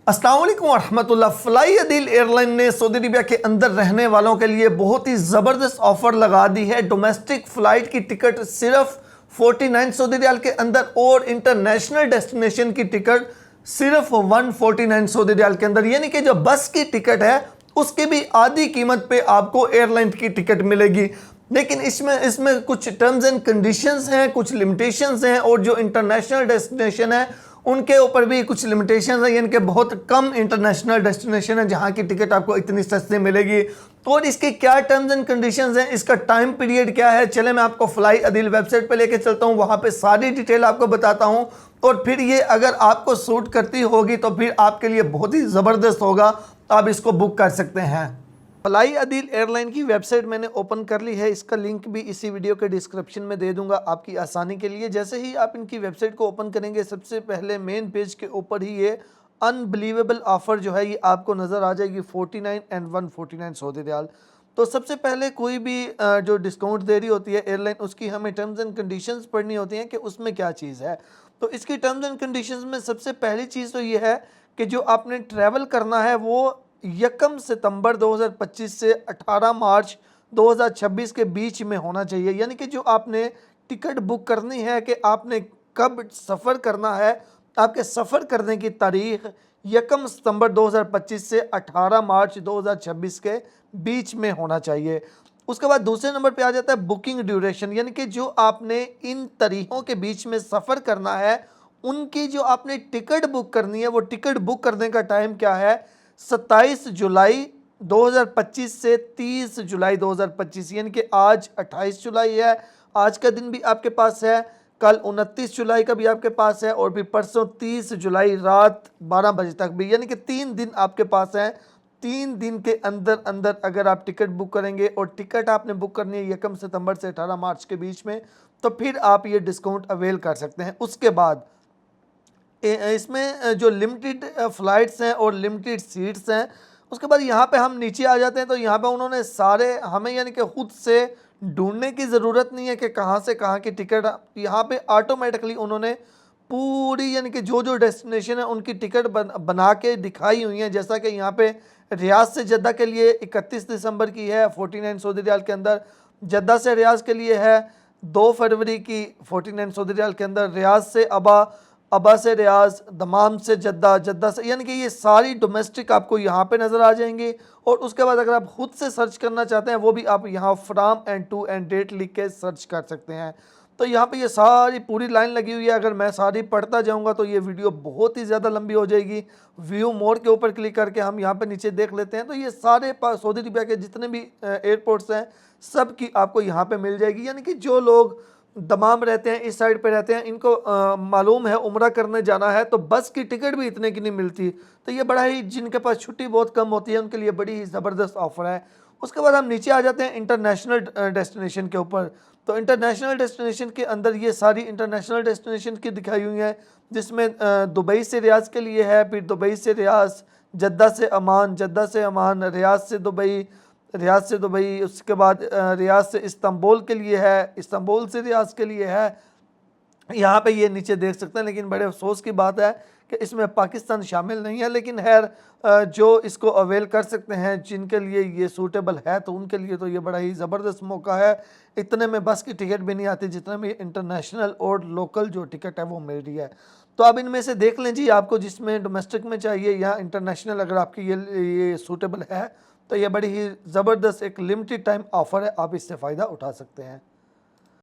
अस्सलाम वालेकुम रहमतुल्लाह। फ्लाई अदील एयरलाइन ने सऊदी अरबिया के अंदर रहने वालों के लिए बहुत ही ज़बरदस्त ऑफ़र लगा दी है। डोमेस्टिक फ़्लाइट की टिकट सिर्फ 49 सऊदी रियाल के अंदर और इंटरनेशनल डेस्टिनेशन की टिकट सिर्फ 149 सऊदी रियाल के अंदर, यानी कि जो बस की टिकट है उसकी भी आधी कीमत पे आपको एयरलाइन की टिकट मिलेगी। लेकिन इसमें कुछ टर्म्स एंड कंडीशंस हैं, कुछ लिमिटेशंस हैं, और जो इंटरनेशनल डेस्टिनेशन है उनके ऊपर भी कुछ लिमिटेशंस हैं, यानी कि बहुत कम इंटरनेशनल डेस्टिनेशन है जहां की टिकट आपको इतनी सस्ती मिलेगी। तो और इसके क्या टर्म्स एंड कंडीशंस हैं, इसका टाइम पीरियड क्या है, चले मैं आपको फ्लाई अदील वेबसाइट पे लेके चलता हूं, वहां पे सारी डिटेल आपको बताता हूं। और फिर ये अगर आपको सूट करती होगी तो फिर आपके लिए बहुत ही ज़बरदस्त होगा, आप इसको बुक कर सकते हैं। फ्लाई अदील एयरलाइन की वेबसाइट मैंने ओपन कर ली है, इसका लिंक भी इसी वीडियो के डिस्क्रिप्शन में दे दूंगा आपकी आसानी के लिए। जैसे ही आप इनकी वेबसाइट को ओपन करेंगे, सबसे पहले मेन पेज के ऊपर ही ये अनबिलीवेबल ऑफ़र जो है ये आपको नज़र आ जाएगी, 49 एंड 149 सऊदी रियाल। तो सबसे पहले कोई भी जो डिस्काउंट दे रही होती है एयरलाइन, उसकी हमें टर्म्स एंड कंडीशंस पढ़नी होती हैं कि उसमें क्या चीज़ है। तो इसकी टर्म्स एंड कंडीशंस में सबसे पहली चीज़ तो ये है कि जो आपने ट्रैवल करना है वो 1 सितंबर 2025 से 18 मार्च 2026 के बीच में होना चाहिए। यानी कि जो आपने टिकट बुक करनी है कि आपने कब सफ़र करना है, आपके सफ़र करने की तारीख 1 सितंबर 2025 से 18 मार्च 2026 के बीच में होना चाहिए। उसके बाद दूसरे नंबर पे आ जाता है बुकिंग ड्यूरेशन, यानी कि जो आपने इन तारीखों के बीच में सफ़र करना है उनकी जो आपने टिकट बुक करनी है, वो टिकट बुक करने का टाइम क्या है, 27 जुलाई 2025 से 30 जुलाई 2025, यानी कि आज 28 जुलाई है, आज का दिन भी आपके पास है, कल 29 जुलाई का भी आपके पास है, और फिर परसों 30 जुलाई रात 12 बजे तक भी, यानी कि 3 दिन आपके पास है। 3 दिन के अंदर अंदर अगर आप टिकट बुक करेंगे, और टिकट आपने बुक करनी है 1 सितंबर से 18 मार्च के बीच में, तो फिर आप ये डिस्काउंट अवेल कर सकते हैं। उसके बाद इसमें जो लिमिटेड फ़्लाइट्स हैं और लिमिटेड सीट्स हैं, उसके बाद यहाँ पे हम नीचे आ जाते हैं तो यहाँ पे उन्होंने सारे हमें यानी कि खुद से ढूंढने की ज़रूरत नहीं है कि कहाँ से कहाँ की टिकट, यहाँ पे ऑटोमेटिकली उन्होंने पूरी यानी कि जो जो डेस्टिनेशन है उनकी टिकट बना के दिखाई हुई हैं। जैसा कि यहाँ पे रियाद से जद्दा के लिए 31 दिसंबर की है 49 सऊदी रियाल के अंदर, जद्दा से रियाज के लिए है 2 फरवरी की 49 सऊदी रियाल के अंदर, रियाज से अबा से रियाज, दमाम से जद्दा, जद्दा से, यानी कि ये सारी डोमेस्टिक आपको यहाँ पे नज़र आ जाएंगी। और उसके बाद अगर आप खुद से सर्च करना चाहते हैं वो भी आप यहाँ from and to and date लिख के सर्च कर सकते हैं। तो यहाँ पे ये सारी पूरी लाइन लगी हुई है, अगर मैं सारी पढ़ता जाऊँगा तो ये वीडियो बहुत ही ज़्यादा लंबी हो जाएगी। व्यू मोर के ऊपर क्लिक करके हम यहाँ पे नीचे देख लेते हैं तो ये सारे सऊदी अरबिया के जितने भी एयरपोर्ट्स हैं सब की आपको यहाँ पे मिल जाएगी। यानी कि जो लोग दमाम रहते हैं, इस साइड पे रहते हैं, इनको मालूम है उम्रा करने जाना है तो बस की टिकट भी इतने की नहीं मिलती, तो ये बड़ा ही, जिनके पास छुट्टी बहुत कम होती है उनके लिए बड़ी ही ज़बरदस्त ऑफ़र है। उसके बाद हम नीचे आ जाते हैं इंटरनेशनल डेस्टिनेशन के ऊपर। तो इंटरनेशनल डेस्टिनेशन के अंदर ये सारी इंटरनेशनल डेस्टिनेशन की दिखाई हुई हैं, जिसमें दुबई से रियाज के लिए है, फिर दुबई से रियाज, जद्दा से अमान, जद्दा से अमान, रियाज से दुबई, रियाद से दुबई, उसके बाद रियाद से इस्तांबुल के लिए है, इस्तांबुल से रियाद के लिए है। यहाँ पे ये नीचे देख सकते हैं, लेकिन बड़े अफसोस की बात है कि इसमें पाकिस्तान शामिल नहीं है, लेकिन खैर जो इसको अवेल कर सकते हैं, जिनके लिए ये सूटेबल है, तो उनके लिए तो ये बड़ा ही ज़बरदस्त मौका है। इतने में बस की टिकट भी नहीं आती जितने में इंटरनेशनल और लोकल जो टिकट है वो मिल रही है। तो आप इनमें से देख लें जी, आपको जिसमें डोमेस्टिक में चाहिए या इंटरनेशनल, अगर आपकी ये सूटेबल है तो ये बड़ी ही ज़बरदस्त एक लिमिटेड टाइम ऑफ़र है, आप इससे फ़ायदा उठा सकते हैं।